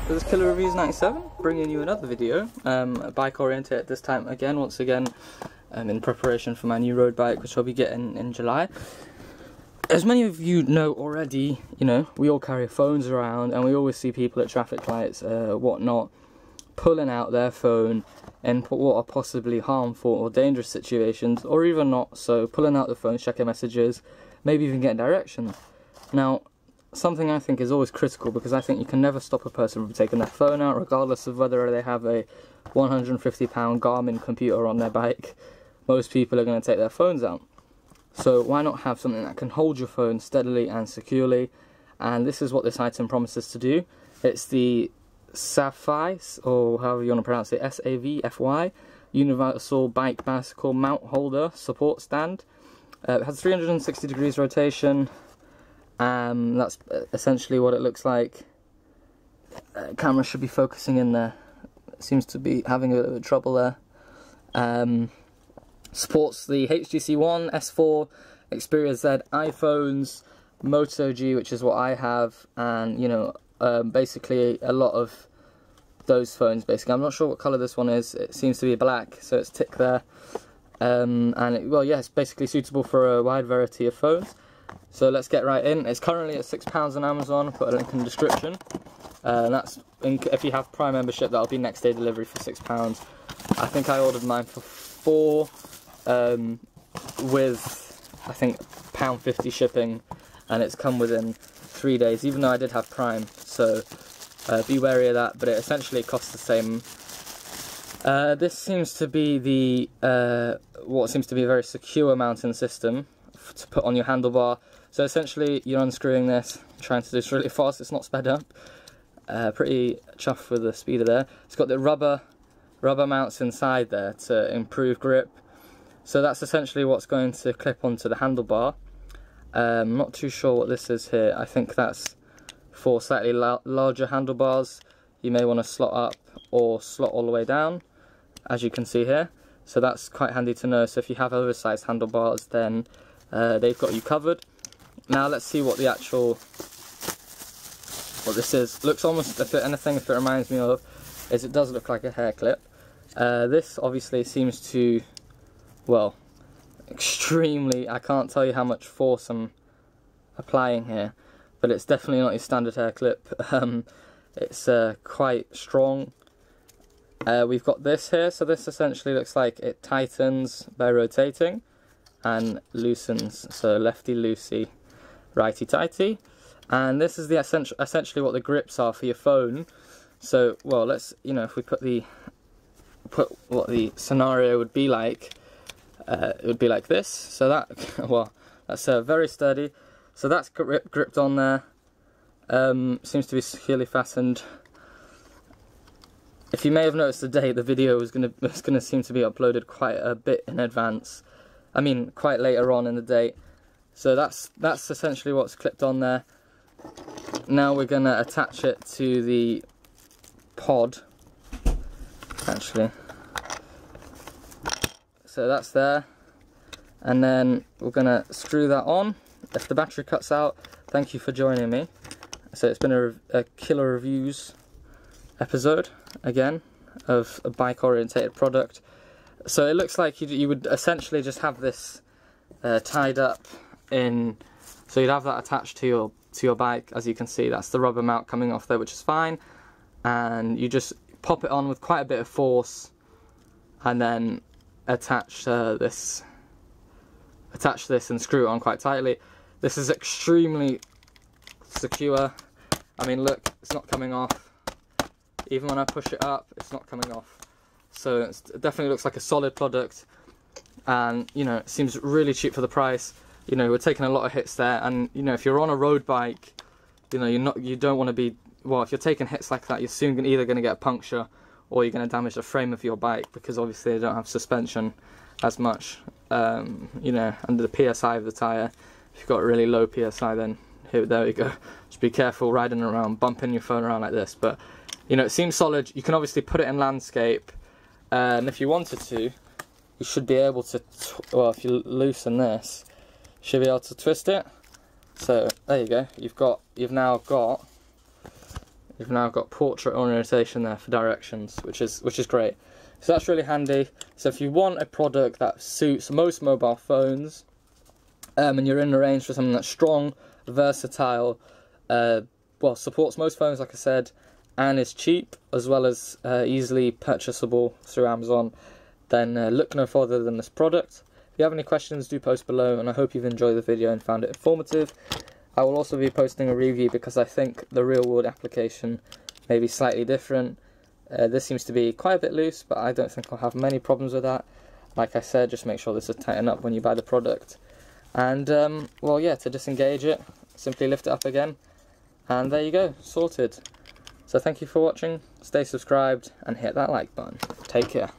So this Killer Reviews 97, bringing you another video, bike oriented this time again, once again, in preparation for my new road bike, which I'll be getting in July. As many of you know already, you know, we all carry phones around, and we always see people at traffic lights, whatnot, pulling out their phone in what are possibly harmful or dangerous situations, or even not so, pulling out the phone, checking messages, maybe even getting directions. Now, something I think is always critical, because I think you can never stop a person from taking their phone out, regardless of whether they have a £150 Garmin computer on their bike. Most people are going to take their phones out. So why not have something that can hold your phone steadily and securely? And this is what this item promises to do. It's the SAVFY, or however you want to pronounce it, SAVFY, Universal Bike Bicycle Mount Holder Support Stand. It has 360 degrees rotation. That's essentially what it looks like. Camera should be focusing in there. It seems to be having a bit of trouble there. Supports the HTC One, S4, Xperia Z iPhones, MOTO G, which is what I have, and you know, basically a lot of those phones. Basically, I'm not sure what colour this one is. It seems to be black, so it's tick there. Well, yeah, it's basically suitable for a wide variety of phones. So let's get right in. It's currently at £6 on Amazon. I'll put a link in the description. If you have Prime membership, that'll be next day delivery for £6. I think I ordered mine for £4 with, I think, £1.50 shipping, and it's come within 3 days, even though I did have Prime. So be wary of that, but it essentially costs the same. This seems to be the what seems to be a very secure mounting system to put on your handlebar. So essentially you're unscrewing this, trying to do this really fast, it's not sped up. Pretty chuffed with the speed of there. It's got the rubber mounts inside there to improve grip. So that's essentially what's going to clip onto the handlebar. I'm not too sure what this is here. I think that's for slightly larger handlebars. You may want to slot up or slot all the way down, as you can see here. So that's quite handy to know. So if you have oversized handlebars, then they've got you covered. Now let's see what the actual, what this is. Looks almost, if it reminds me of, is it does look like a hair clip. This obviously seems to, well, extremely, I can't tell you how much force I'm applying here, but it's definitely not your standard hair clip. It's quite strong. We've got this here, so this essentially looks like it tightens by rotating and loosens, so lefty loosey, righty tighty. And this is the essentially what the grips are for your phone. So, well, let's, you know, if we put what the scenario would be like, it would be like this. So that, well, that's very sturdy. So that's gripped on there. Seems to be securely fastened. If you may have noticed today, the video was gonna seem to be uploaded quite a bit in advance. I mean, quite later on in the day. So that's essentially what's clipped on there. Now we're gonna attach it to the pod, actually. So that's there, and then we're gonna screw that on. If the battery cuts out, thank you for joining me. So it's been a Killer Reviews episode again of a bike orientated product. So it looks like you would essentially just have this tied up in, so you'd have that attached to your bike. As you can see, that's the rubber mount coming off there, which is fine, and you just pop it on with quite a bit of force, and then attach this and screw it on quite tightly. This is extremely secure. I mean, look, it's not coming off. Even when I push it up, it's not coming off. So it definitely looks like a solid product, and you know, it seems really cheap for the price. You know, we're taking a lot of hits there, and you know, if you're on a road bike, you know, you don't want to be, well, if you're taking hits like that, you're soon either going to get a puncture or you're going to damage the frame of your bike, because obviously they don't have suspension as much, you know, under the PSI of the tyre. If you've got a really low PSI, then there we go. Just be careful riding around, bumping your phone around like this. But you know, it seems solid. You can obviously put it in landscape, and if you wanted to, you should be able to, well, if you loosen this, you should be able to twist it. So there you go. You've now got portrait orientation there for directions, which is great. So that's really handy. So if you want a product that suits most mobile phones, and you're in the range for something that's strong, versatile, well, supports most phones, like I said, and is cheap, as well as easily purchasable through Amazon, then look no further than this product. If you have any questions, do post below, and I hope you've enjoyed the video and found it informative. I will also be posting a review because I think the real world application may be slightly different. This seems to be quite a bit loose, but I don't think I'll have many problems with that. Like I said, just make sure this is tightened up when you buy the product. And, well, yeah, to disengage it, simply lift it up again. And there you go, sorted. So thank you for watching, stay subscribed, and hit that like button. Take care.